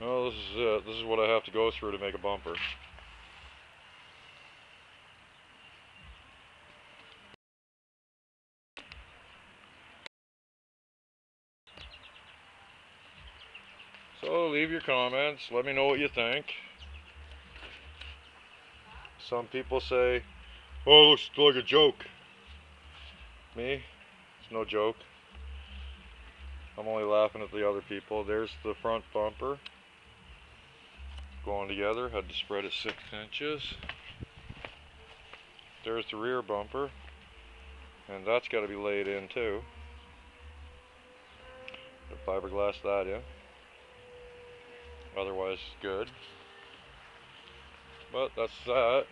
Well, this is it. This is what I have to go through to make a bumper. So leave your comments. Let me know what you think. Some people say, oh, it looks like a joke. Me? It's no joke. I'm only laughing at the other people. There's the front bumper going together. Had to spread it 6 inches. There's the rear bumper, and that's got to be laid in too. Fiberglass that in. Otherwise, good. But that's that.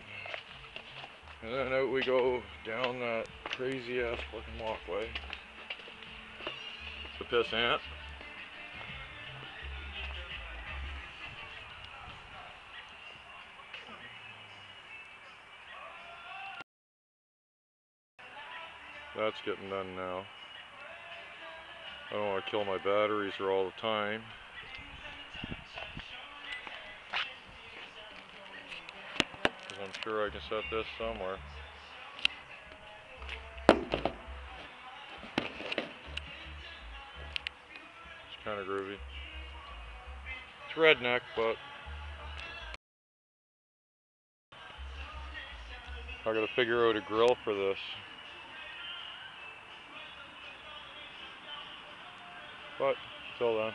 And then out we go down that crazy ass fucking walkway. The piss ant. That's getting done now. I don't want to kill my batteries here all the time. Because I'm sure I can set this somewhere. It's kind of groovy. It's redneck, but I gotta figure out a grill for this. But, till then.